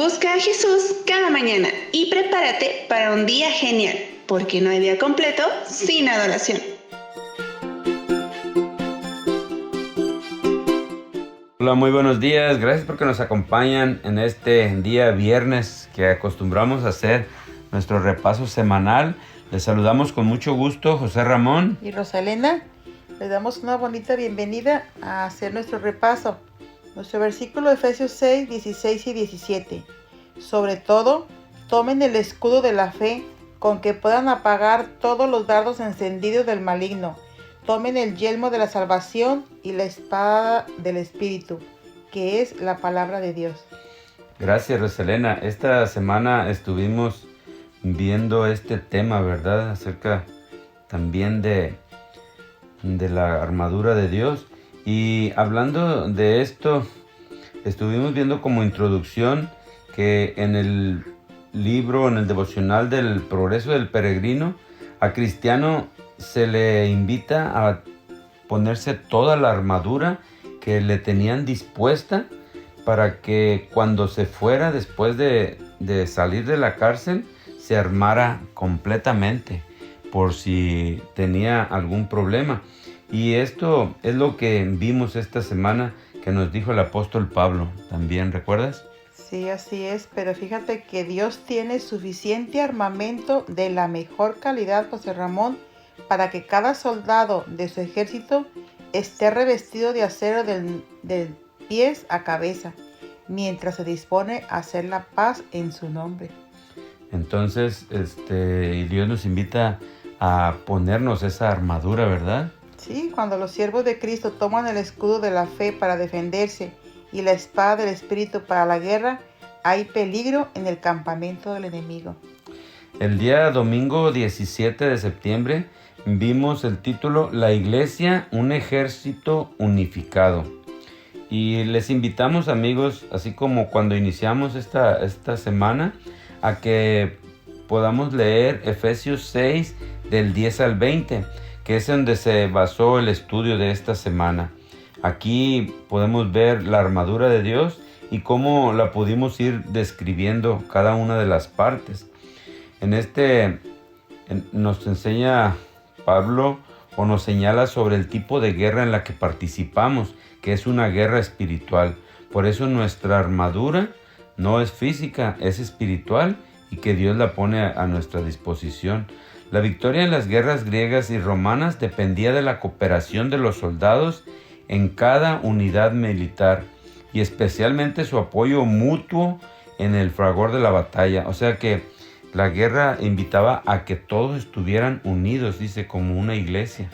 Busca a Jesús cada mañana y prepárate para un día genial, porque no hay día completo sin adoración. Hola, muy buenos días. Gracias porque nos acompañan en este día viernes que acostumbramos a hacer nuestro repaso semanal. Les saludamos con mucho gusto, José Ramón y Rosalena. Les damos una bonita bienvenida a hacer nuestro repaso. Nuestro versículo Efesios 6, 16 y 17. Sobre todo, tomen el escudo de la fe con que puedan apagar todos los dardos encendidos del maligno. Tomen el yelmo de la salvación y la espada del Espíritu, que es la palabra de Dios. Gracias, Rosalena. Esta semana estuvimos viendo este tema, ¿verdad? Acerca también de la armadura de Dios. Y hablando de esto, estuvimos viendo como introducción que en el libro, en el devocional del Progreso del Peregrino, a Cristiano se le invita a ponerse toda la armadura que le tenían dispuesta para que cuando se fuera después de salir de la cárcel se armara completamente por si tenía algún problema. Y esto es lo que vimos esta semana que nos dijo el apóstol Pablo también, ¿recuerdas? Sí, así es, pero fíjate que Dios tiene suficiente armamento de la mejor calidad, José Ramón, para que cada soldado de su ejército esté revestido de acero del pies a cabeza, mientras se dispone a hacer la paz en su nombre. Entonces, Dios nos invita a ponernos esa armadura, ¿verdad? Sí, cuando los siervos de Cristo toman el escudo de la fe para defenderse y la espada del Espíritu para la guerra, hay peligro en el campamento del enemigo. El día domingo 17 de septiembre vimos el título La Iglesia, un ejército unificado. Y les invitamos, amigos, así como cuando iniciamos esta semana, a que podamos leer Efesios 6 del 10 al 20, que es donde se basó el estudio de esta semana. Aquí podemos ver la armadura de Dios y cómo la pudimos ir describiendo cada una de las partes. Nos enseña Pablo o nos señala sobre el tipo de guerra en la que participamos, que es una guerra espiritual. Por eso nuestra armadura no es física, es espiritual y que Dios la pone a nuestra disposición. La victoria en las guerras griegas y romanas dependía de la cooperación de los soldados en cada unidad militar y especialmente su apoyo mutuo en el fragor de la batalla. O sea que la guerra invitaba a que todos estuvieran unidos, dice, como una iglesia.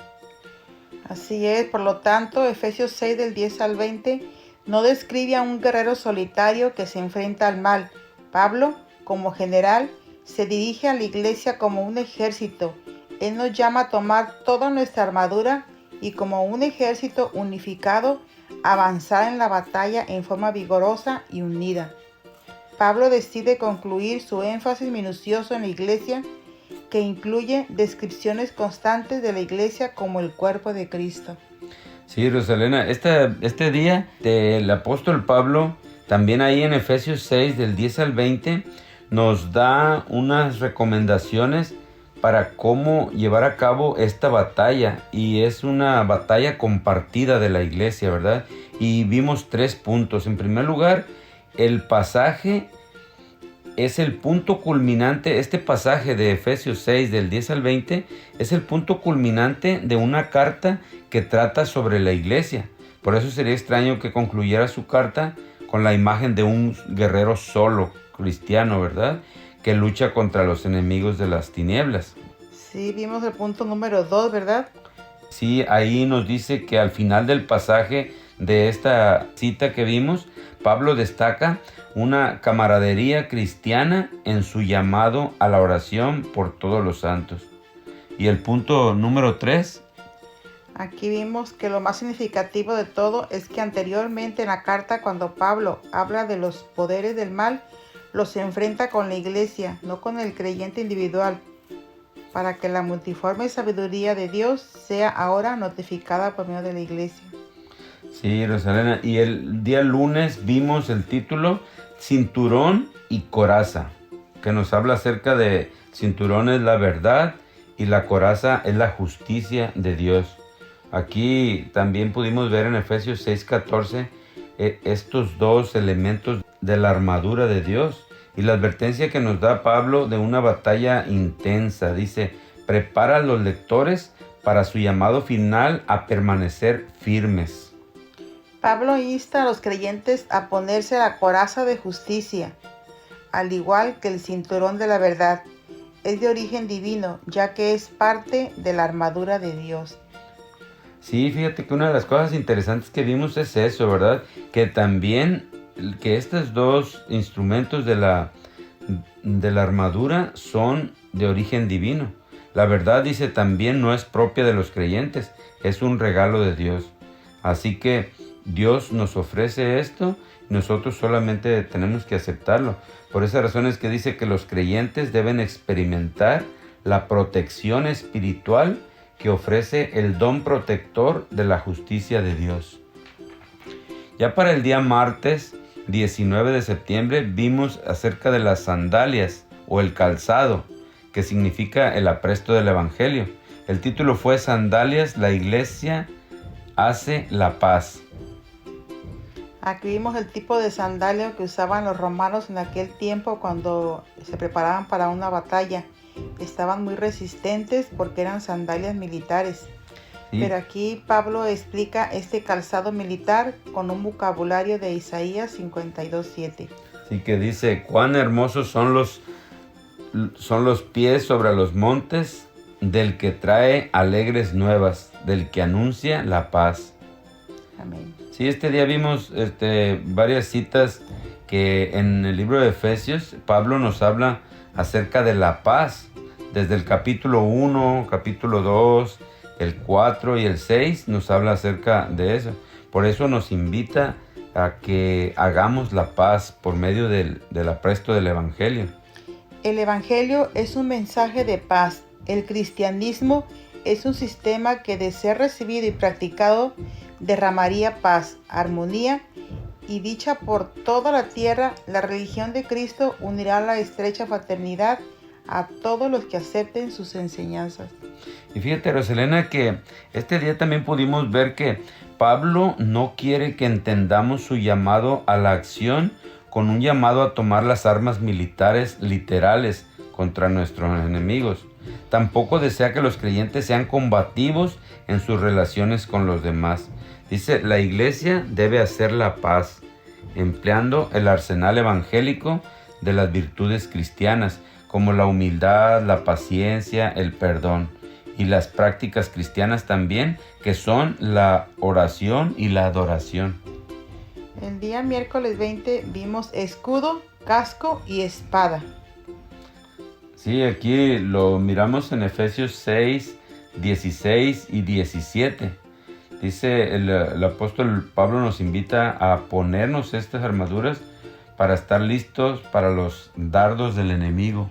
Así es, por lo tanto, Efesios 6 del 10 al 20 no describe a un guerrero solitario que se enfrenta al mal. Pablo, como general, se dirige a la iglesia como un ejército. Él nos llama a tomar toda nuestra armadura y como un ejército unificado, avanzar en la batalla en forma vigorosa y unida. Pablo decide concluir su énfasis minucioso en la iglesia, que incluye descripciones constantes de la iglesia como el cuerpo de Cristo. Sí, Rosalena, este día del apóstol Pablo, también ahí en Efesios 6 del 10 al 20, nos da unas recomendaciones para cómo llevar a cabo esta batalla, y es una batalla compartida de la iglesia, ¿verdad? Y vimos 3 puntos. En primer lugar, el pasaje es el punto culminante. Este pasaje de Efesios 6 del 10 al 20 es el punto culminante de una carta que trata sobre la iglesia. Por eso sería extraño que concluyera su carta con la imagen de un guerrero solo, cristiano, ¿verdad?, que lucha contra los enemigos de las tinieblas. Sí, vimos el punto número 2, ¿verdad? Sí, ahí nos dice que al final del pasaje de esta cita que vimos, Pablo destaca una camaradería cristiana en su llamado a la oración por todos los santos. Y el punto número 3. Aquí vimos que lo más significativo de todo es que anteriormente en la carta, cuando Pablo habla de los poderes del mal, los enfrenta con la iglesia, no con el creyente individual, para que la multiforme sabiduría de Dios sea ahora notificada por medio de la iglesia. Sí, Rosalena, y el día lunes vimos el título cinturón y coraza, que nos habla acerca de cinturón es la verdad y la coraza es la justicia de Dios. Aquí también pudimos ver en Efesios 6:14 estos dos elementos de la armadura de Dios y la advertencia que nos da Pablo de una batalla intensa. Dice, prepara a los lectores para su llamado final a permanecer firmes. Pablo insta a los creyentes a ponerse la coraza de justicia, al igual que el cinturón de la verdad. Es de origen divino, ya que es parte de la armadura de Dios. Sí, fíjate que una de las cosas interesantes que vimos es eso, ¿verdad? Que también que estos dos instrumentos de la armadura son de origen divino. La verdad, dice, también no es propia de los creyentes, es un regalo de Dios. Así que Dios nos ofrece esto, nosotros solamente tenemos que aceptarlo. Por esa razón es que dice que los creyentes deben experimentar la protección espiritual que ofrece el don protector de la justicia de Dios. Ya para el día martes 19 de septiembre vimos acerca de las sandalias o el calzado, que significa el apresto del evangelio. El título fue Sandalias, la iglesia hace la paz. Aquí vimos el tipo de sandalia que usaban los romanos en aquel tiempo cuando se preparaban para una batalla. Estaban muy resistentes porque eran sandalias militares. Sí. Pero aquí Pablo explica este calzado militar con un vocabulario de Isaías 52:7. Sí, que dice, cuán hermosos son los pies sobre los montes del que trae alegres nuevas, del que anuncia la paz. Amén. Sí, este día vimos varias citas que en el libro de Efesios Pablo nos habla acerca de la paz. Desde el capítulo 1, capítulo 2, el 4 y el 6 nos habla acerca de eso. Por eso nos invita a que hagamos la paz por medio del apresto del evangelio. El evangelio es un mensaje de paz. El cristianismo es un sistema que, de ser recibido y practicado, derramaría paz, armonía y dicha por toda la tierra. La religión de Cristo unirá la estrecha fraternidad a todos los que acepten sus enseñanzas. Y fíjate, Roselena, que este día también pudimos ver que Pablo no quiere que entendamos su llamado a la acción con un llamado a tomar las armas militares literales contra nuestros enemigos. Tampoco desea que los creyentes sean combativos en sus relaciones con los demás. Dice, la iglesia debe hacer la paz, empleando el arsenal evangélico de las virtudes cristianas, como la humildad, la paciencia, el perdón, y las prácticas cristianas también, que son la oración y la adoración. El día miércoles 20 vimos escudo, casco y espada. Sí, aquí lo miramos en Efesios 6, 16 y 17. Dice el apóstol Pablo nos invita a ponernos estas armaduras para estar listos para los dardos del enemigo.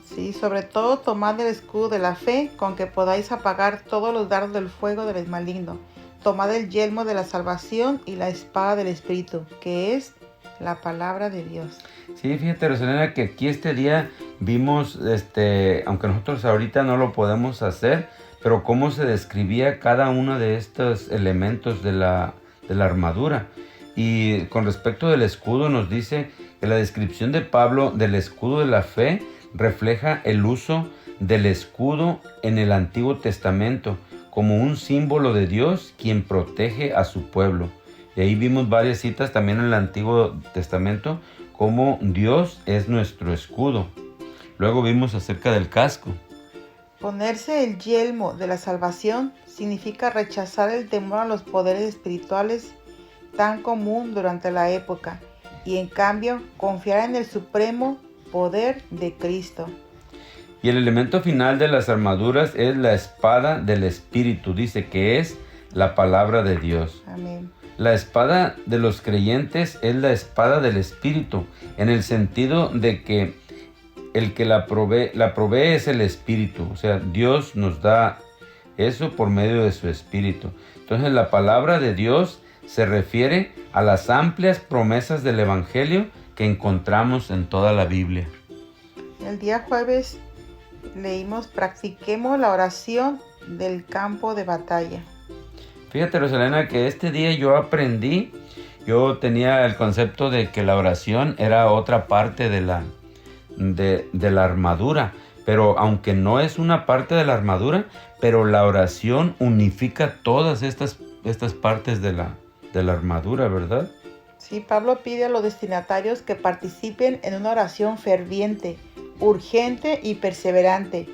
Sí, sobre todo tomad el escudo de la fe con que podáis apagar todos los dardos del fuego del maligno. Tomad el yelmo de la salvación y la espada del Espíritu, que es la palabra de Dios. Sí, fíjate, Rosalena, que aquí este día vimos, aunque nosotros ahorita no lo podemos hacer, pero cómo se describía cada uno de estos elementos de la armadura. Y con respecto del escudo nos dice que la descripción de Pablo del escudo de la fe refleja el uso del escudo en el Antiguo Testamento como un símbolo de Dios quien protege a su pueblo. Y ahí vimos varias citas también en el Antiguo Testamento como Dios es nuestro escudo. Luego vimos acerca del casco. Ponerse el yelmo de la salvación significa rechazar el temor a los poderes espirituales tan común durante la época y en cambio confiar en el supremo poder de Cristo. Y el elemento final de las armaduras es la espada del Espíritu. Dice que es la palabra de Dios. Amén. La espada de los creyentes es la espada del Espíritu, en el sentido de que el que la provee es el Espíritu. O sea, Dios nos da eso por medio de su Espíritu. Entonces la palabra de Dios se refiere a las amplias promesas del Evangelio que encontramos en toda la Biblia. El día jueves leímos, practiquemos la oración del campo de batalla. Fíjate, Rosalena, que este día yo tenía el concepto de que la oración era otra parte de la armadura, pero aunque no es una parte de la armadura, pero la oración unifica todas estas partes de la armadura, ¿verdad? Sí, Pablo pide a los destinatarios que participen en una oración ferviente, urgente y perseverante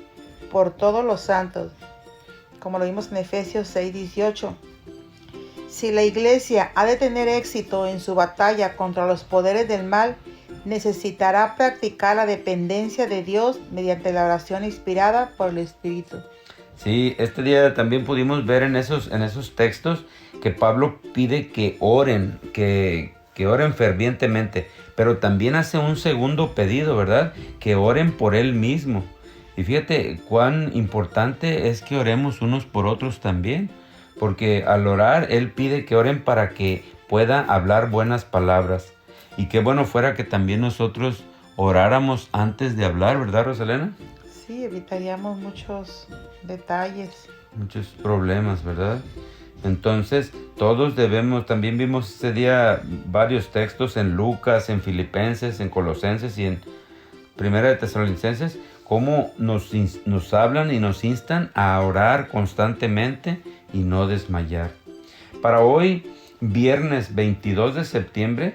por todos los santos, como lo vimos en Efesios 6:18. Si la iglesia ha de tener éxito en su batalla contra los poderes del mal, necesitará practicar la dependencia de Dios mediante la oración inspirada por el Espíritu. Sí, este día también pudimos ver en esos textos que Pablo pide que oren, que oren fervientemente, pero también hace un segundo pedido, ¿verdad? Que oren por él mismo. Y fíjate cuán importante es que oremos unos por otros también, porque al orar él pide que oren para que pueda hablar buenas palabras. Y qué bueno fuera que también nosotros oráramos antes de hablar, ¿verdad, Rosalena? Sí, evitaríamos muchos detalles. Muchos problemas, ¿verdad? Entonces, todos también vimos ese día varios textos en Lucas, en Filipenses, en Colosenses y en Primera de Tesalonicenses, cómo nos hablan y nos instan a orar constantemente y no desmayar. Para hoy, viernes 22 de septiembre,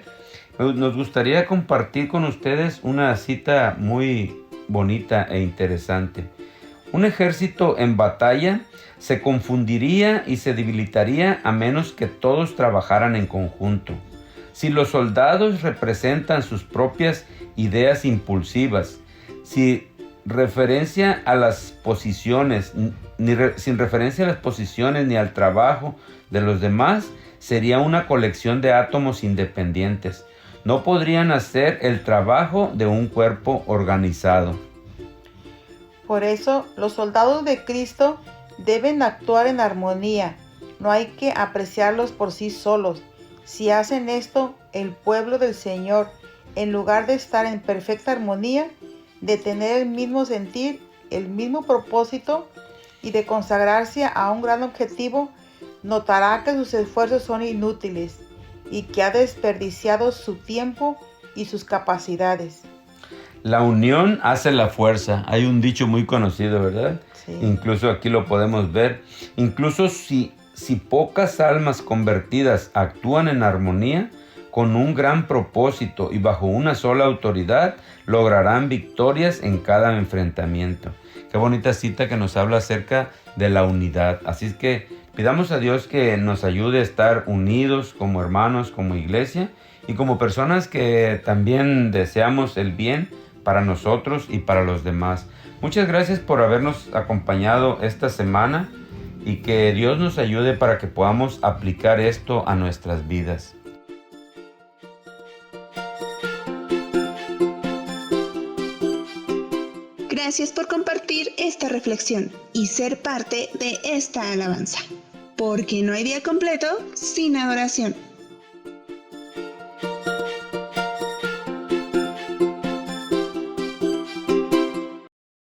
nos gustaría compartir con ustedes una cita muy bonita e interesante. Un ejército en batalla se confundiría y se debilitaría a menos que todos trabajaran en conjunto. Si los soldados representan sus propias ideas impulsivas, sin referencia a las posiciones ni al trabajo de los demás, sería una colección de átomos independientes. No podrían hacer el trabajo de un cuerpo organizado. Por eso, los soldados de Cristo deben actuar en armonía. No hay que apreciarlos por sí solos. Si hacen esto, el pueblo del Señor, en lugar de estar en perfecta armonía, de tener el mismo sentir, el mismo propósito y de consagrarse a un gran objetivo, notará que sus esfuerzos son inútiles y que ha desperdiciado su tiempo y sus capacidades. La unión hace la fuerza. Hay un dicho muy conocido, ¿verdad? Sí. Incluso aquí lo podemos ver. Incluso si pocas almas convertidas actúan en armonía, con un gran propósito y bajo una sola autoridad, lograrán victorias en cada enfrentamiento. Qué bonita cita que nos habla acerca de la unidad. Así es que pidamos a Dios que nos ayude a estar unidos como hermanos, como iglesia y como personas que también deseamos el bien para nosotros y para los demás. Muchas gracias por habernos acompañado esta semana y que Dios nos ayude para que podamos aplicar esto a nuestras vidas. Gracias por compartir esta reflexión y ser parte de esta alabanza, porque no hay día completo sin adoración.